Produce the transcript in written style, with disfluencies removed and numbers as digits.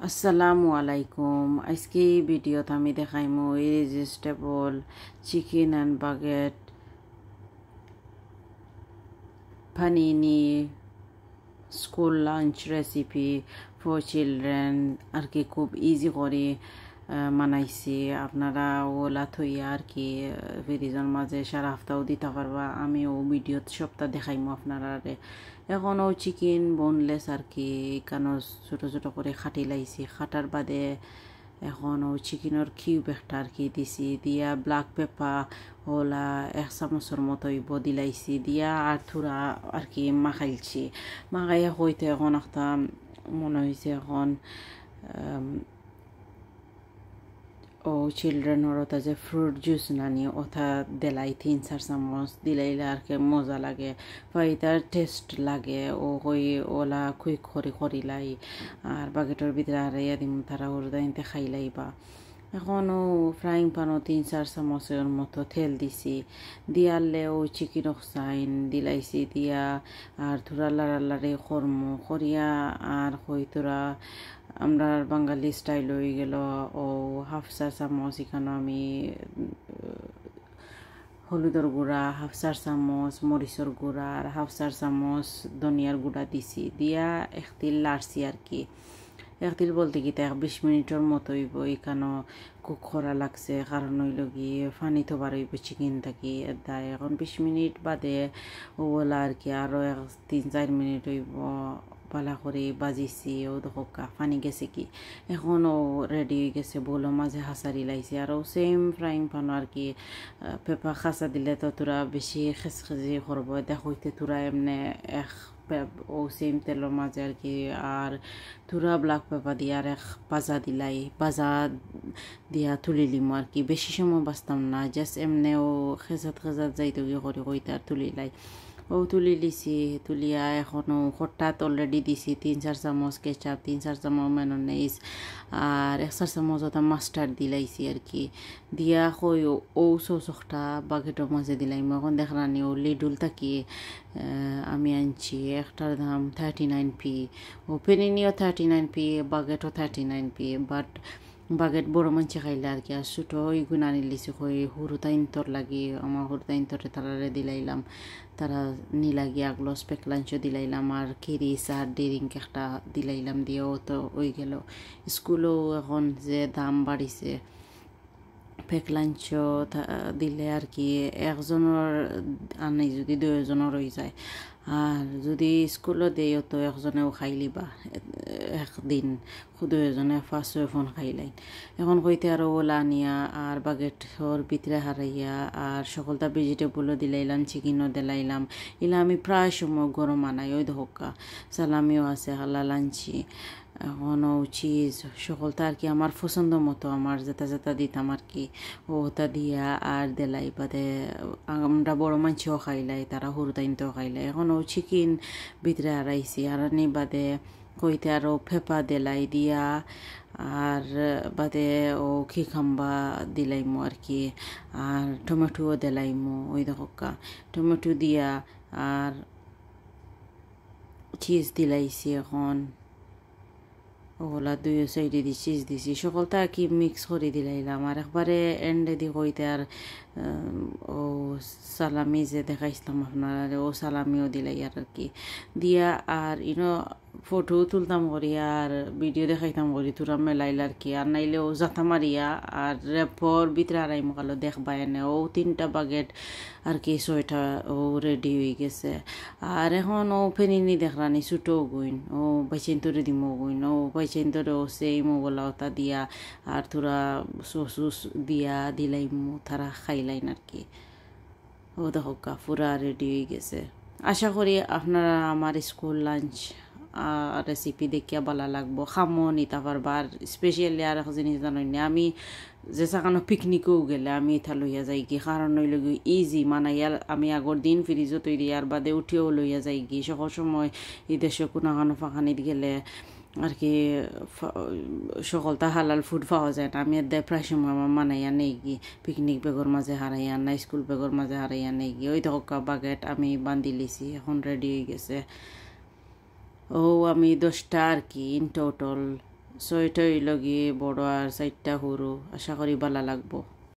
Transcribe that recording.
আসসালামু আলাইকুম। আজকে এই ভিডিওতে আমি দেখাইমু irresistible chicken and baguette panini school lunch recipe for children আর কি খুব ইজি করে মানাইছি। আপনারা ওলা থইয়া আর কি ফ্রিজের মাঝে সারা হপ্তাহ দিতে পারবা। আমি ও ভিডিওত সপ্তাহ দেখাইমু আপনারা। এখন ও চিকেন বোনলেস আর কি কেন ছোটো ছোটো করে খাটি লাইছি। খাটার বাদে এখন ও চিকেনের কিউব একটা আর কি দিছি, দিয়া ব্ল্যাক পেপার ওলা 1 চামচের মতো দিলাইছি, দিয়া আর থুরা আর কি মাখাইছি। মাখাইয়া হইতে এখন একটা মনে হয়েছে এখন ও চিলড্রেনের ওটা যে ফ্রুট জুস নানি ওটা দিলাই 3-4 চামচ দিলাইলে আর কি মজা লাগে বা এটার টেস্ট লাগে। ও হই ওলা কুইক করিলাই আর বাকেটের ভিতরে আর ইয়া দিম তারা ওর দাইতে খাইলাইবা। এখনও ফ্রাইং প্যানও 3-4 চামচের মতো তেল দিছি, দিয়ালে ও চিকেন সাইন দিলাইছি, দিয়া আর থোড়া লাড়ালাড়ি করমু করিয়া আর হই তোরা আমরা বাঙালি স্টাইল হয়ে গেল ও 1/2 চামচ এখানে আমি হলুদের গুঁড়া, 1/2 চামচ মরিচের গুঁড়া আর 1/2 চামচ ধনিয়ার গুঁড়া দিছি, দিয়া একতিল লাড়ছি আর কি। একদিন বলতে কি 20 মিনিটের মতো হইব এখানে কুক করা লাগছে, কারণ হইল গিয়ে পানি তো বার হইব চিকেন থাকি দায়। এখন 20 মিনিট বাদে ওলা আর কি আরও 3-4 মিনিট হইব পালা করে বাজিছি। ও দেখো পানি গেছে কি এখন ও রেডি হয়ে গেছে, বলো মাঝে হাসারি লাইছে। আর ও সেম ফ্রাইং প্যান আর কি পেঁপা খাসা দিলে তো তোরা বেশি খেসখেজি করবো, দেখতে তোরা এমনি ও সেম তেলের মাঝে আর কি আর তুরা ব্ল্যাক পেপার দিয়ে আর এক ভাজা দিলাই, ভাজা দিয়া তুলি লিমো আর কি। বেশি সময় বাঁচতাম না, জাস্ট এমনি ও খেজাত যাইতে গিয়ে করে কইতে আর তুলিলাই। ও তুলি লিছি, তুলিয়া এখনও খট্টাত অলরেডি দিছি 3-4 চামচ কেচাপ, 3-4 চামচ মেয়োনিজ আর 1 চামচ ওটা মাস্টার্ড দিলাইছি আর কি। দিয়া কই ও সসটা বাকেটের মাঝে দিলাম। এখন দেখলানি ও লিডুল থাকি আমি আনছি, একটার দাম 39p, O পেনিনিও 39p, বাগেটও 39p। But baguette বড় মানছে খাইলে আর কি, আর ছোটো ওইগুলো আনি লিছি কই হুরুতা ইন্তর লাগি। আমার হুরুতা ইন্তরে তারারে দিলাইলাম, তারা নিলাগি আগলো স্পেক লাঞ্চও দিলাইলাম আর কিরিস আর ডেরিঙ্ক একটা দিলাইলাম, দিয়েও তো ওই গেল। স্কুলেও এখন যে দাম বাড়িছে পেক লাঞ্চ দিলে আর কি একজনের আনি যদি 2জনের হয়ে যায়, আর যদি স্কুলও দেয় তো একজনেও খাইলিবা একদিন 2জনে 5-6 ফোন খাইলাই। এখন কইতে আরও ওলা আনিয়া আর বাগেটর ভিতরে হারাইয়া আর সকলটা ভেজিটেবলও দিলাইলাম, চিকেনও দিলাইলাম। এলা আমি প্রায় সময় গরম আনাই। ওই ধোকা সালামিও আছে হালাল আনছি, এখনও চিজ সকলটা আর কি আমার পছন্দ মতো আমার যেটা দিতাম আর কি ওটা দিয়া আর দেলাই বাদে আমরা বড় মানছিও খাইলাই, তারা হুরুতাইনতেও খাইলাই। এখন ও চিকেন ভিতরে হারাইছি আর নি বাদে কইতে আরও ফেপা দেলাই দিয়া আর বাদে ও খিখাম্বা দিলাইমু আর কি আর টমেটোও দিলাইমু। ওই দেখা টমেটো দিয়া আর চিজ দিলাইছি। এখন ওগুলা 2 সাইডে দিয়ে চিজ দিছি, সকলটা কি মিক্স করে দিলাইলাম। আর একবারে এন্ডে দিয়ে কইতে আর ও সালামি যে দেখাইছিলাম আপনার ও সালামিও দিলাই আর কি দিয়া আর ফটো তুলতাম করি আর ভিডিও দেখাইতাম করি তোরা মেলাইল আর কি। আর নাইলে ও জাতা মারিয়া আর রেপর ভিতরে আড়াই মকালো দেখবা এনে ও 3টা বাগেট আর কি 6টা ও রেডি হয়ে গেছে। আর এখন ও ফেনিনি দেখলানি ছোটো গুইন ও বাইচেন তোরে দিমো গুইন, ও বাইচেন তোরে ও সেই মোগলা ওটা দিয়া আর তোরা সস দিয়া দিলাইমু, তারা খাইলাইন আর কি। ও দেখো পুরা রেডি হয়ে গেছে। আশা করি আপনারা আমার স্কুল লাঞ্চ রেসিপি দেখিয়া ভালো লাগবো, খামো নিতে পারবা। আর স্পেশালি আর এক জিনিস জানেন আমি যে সাকানো পিকনিকেও গেলে আমি এটা লইয়া যাই কি, কারণ হইল গিয়ে ইজি মানাইয়া আমি আগর দিন ফ্রিজও তৈরি আর বাদে উঠিও লইয়া যাই কি। সকল সময় এই দেশে কোনো ফাঁকানিত গেলে আর কি সকলটা হালাল ফুড পাওয়া যায় না। আমি এদের প্রায় সময় আমার মানাইয়া নেই কি পিকনিক বেগর মাঝে হারাইয়া না, স্কুল বেগর মাঝে হারাইয়া নেই কি। ওই ধক্কা বাগেট আমি বান্ধি লিছি, এখন রেডি হয়ে গেছে। ও আমি 10টা আর কি ইন টোটাল ছয়টা হইল গিয়ে বড় আর চারটা সরু, আশা করি ভালো লাগবো।